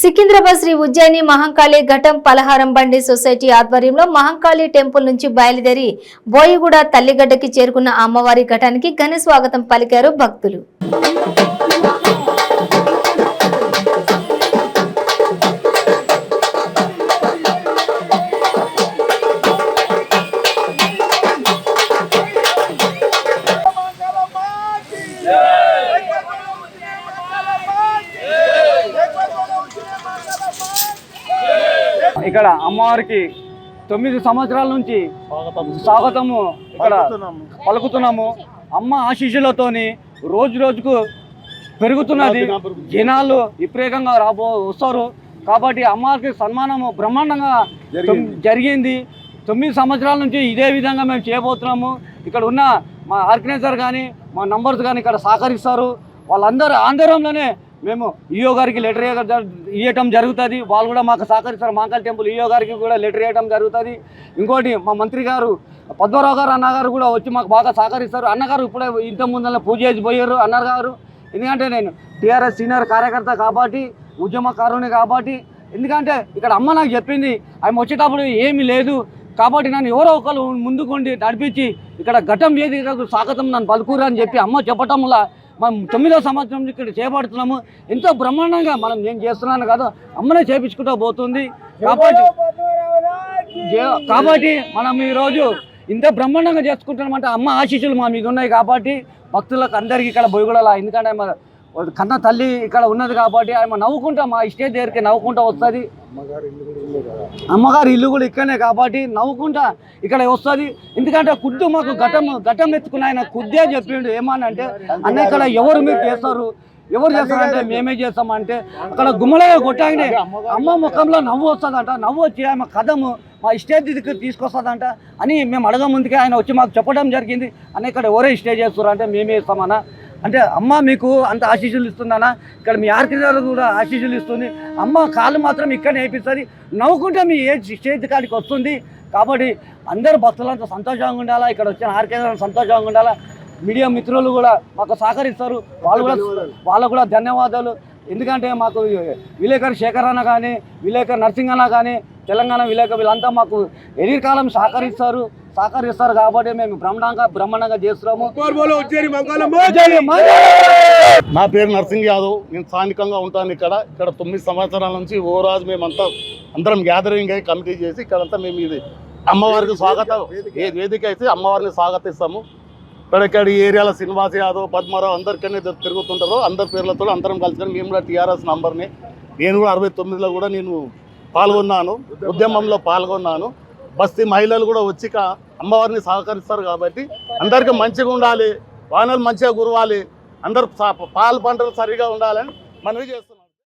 సికింద్రాబాద్ శ్రీ ఉజ్జయిని మహంకాళి ఘటం పలహారం బండి సొసైటీ ఆధ్వర్యంలో మహంకాళి టెంపుల్ నుంచి బయలుదేరి బోయగూడ తల్లిగడ్డకి చేరుకున్న అమ్మవారి ఘటానికి ఘన స్వాగతం పలికారు భక్తులు. ఇక్కడ అమ్మవారికి 9 సంవత్సరాల నుంచి స్వాగతము ఇక్కడ పలుకుతున్నాము. అమ్మ ఆశీస్సులతోని రోజు రోజుకు పెరుగుతున్నది. జనాలు విపరీతంగా వస్తారు కాబట్టి అమ్మవారికి సన్మానము బ్రహ్మాండంగా జరిగింది. 9 సంవత్సరాల నుంచి ఇదే విధంగా మేము చేయబోతున్నాము. ఇక్కడ ఉన్న మా ఆర్గనైజర్ కానీ మా నంబర్స్ కానీ ఇక్కడ సహకరిస్తారు. వాళ్ళందరూ ఆందోళనలోనే మేము ఈఓ గారికి లెటర్ ఇవ్వటం జరుగుతుంది. వాళ్ళు కూడా మాకు సహకరిస్తారు. మహంకాళి టెంపుల్ ఈఓ గారికి కూడా లెటర్ ఇవ్వటం జరుగుతుంది. ఇంకోటి మా మంత్రి గారు పద్మరావు గారు అన్నగారు కూడా వచ్చి మాకు బాగా సహకరిస్తారు. అన్నగారు ఇప్పుడే ఇంత ముందర పూజ చేసి పోయారు అన్నగారు. ఎందుకంటే నేను టీఆర్ఎస్ సీనియర్ కార్యకర్త కాబట్టి, ఉద్యమకారుని కాబట్టి, ఎందుకంటే ఇక్కడ అమ్మ నాకు చెప్పింది ఆమె వచ్చేటప్పుడు ఏమీ లేదు కాబట్టి నన్ను ఎవరో ఒకరు ముందుకుండి నడిపించి ఇక్కడ ఘటం వేదికకు స్వాగతం నన్ను పలుకురు అని చెప్పి అమ్మ చెప్పటంలో మనం 9వ సంవత్సరం ఇక్కడ చేపడుతున్నాము. ఎంతో బ్రహ్మాండంగా మనం ఏం చేస్తున్నాను కదా అమ్మనే చేపించుకుంటూ పోతుంది. కాబట్టి మనం ఈరోజు ఇంత బ్రహ్మాండంగా చేసుకుంటున్నామంటే అమ్మ ఆశీస్సులు మా మీద ఉన్నాయి కాబట్టి భక్తులకు అందరికీ ఇక్కడ బొయ్యగూడలా. ఎందుకంటే ఆమె కన్న తల్లి ఇక్కడ ఉన్నది కాబట్టి ఆమె నవ్వుకుంటా మా స్టేజ్ దగ్గరికి నవ్వుకుంటా వస్తుంది. అమ్మగారి ఇల్లు కూడా ఇక్కడనే కాబట్టి నవ్వుకుంటా ఇక్కడ వస్తుంది. ఎందుకంటే కుద్దు మాకు ఘటం ఎత్తుకున్న ఆయన కుద్దే చెప్పిండు ఏమనంటే అన్న ఇక్కడ ఎవరు మీరు చేస్తారు, ఎవరు చేస్తారంటే మేమే చేస్తామంటే అక్కడ గుమ్మలగా కొట్టాగానే అమ్మ ముఖంలో నవ్వు వస్తుందంట. నవ్వు వచ్చి ఆమె కథము మా స్టేజ్ దగ్గర తీసుకొస్తుందంట అని మేము అడగ ముందుకే ఆయన వచ్చి మాకు చెప్పడం జరిగింది. అన్న ఇక్కడ ఎవరే స్టే చేస్తారు అంటే మేమే ఇస్తామన్నా అంటే అమ్మ మీకు అంత ఆశీస్సులు ఇస్తుందన్నా. ఇక్కడ మీ ఆర్కిటెక్చర్ కూడా ఆశీస్సులు ఇస్తుంది. అమ్మ కాళ్ళు మాత్రం ఇక్కడనే వేయిస్తుంది. నవ్వుకుంటే మీ స్టేజ్ కాడికి వస్తుంది. కాబట్టి అందరూ భక్తులంతా సంతోషంగా ఉండాలా, ఇక్కడ వచ్చిన ఆర్కిటెక్చర్ సంతోషంగా ఉండాలా. మీడియా మిత్రులు కూడా మాకు సహకరిస్తారు. వాళ్ళకు కూడా ధన్యవాదాలు. ఎందుకంటే మాకు విలేకరు శేఖర్ అన్న కానీ, విలేకరు నర్సింగ్ అన్న కానీ, తెలంగాణ విలేకరు వీళ్ళంతా మాకు ఎదిరికాలం సహకరిస్తారు కాబట్టి మేము బ్రహ్మాండంగా చేస్తున్నాము. నా పేరు నర్సింగ్ యాదవ్. నేను స్థానికంగా ఉంటాను. ఇక్కడ 9 సంవత్సరాల నుంచి ఓ రోజు మేమంతా అందరం గ్యాదరింగ్ అయ్యి కమిటీ చేసి ఇక్కడంతా మేము ఇది అమ్మవారికి స్వాగతం వేదిక అయితే అమ్మవారిని స్వాగతిస్తాము. ఇక్కడ ఈ ఏరియాలో శ్రీనివాస్ యాదవ్, పద్మరావు అందరికనే తిరుగుతుంటారు. అందరి పేర్లతో అందరం కలుసుకొని మేము కూడా టీఆర్ఎస్ నంబర్ని నేను కూడా 69లో కూడా నేను పాల్గొన్నాను, ఉద్యమంలో పాల్గొన్నాను. బస్తీ మహిళలు కూడా వచ్చి అమ్మవారిని సహకరిస్తారు కాబట్టి అందరికీ మంచిగా ఉండాలి, వానలు మంచిగా కురవాలి, అందరూ పాలు పంటలు సరిగా ఉండాలని మనవి చేస్తున్నాం.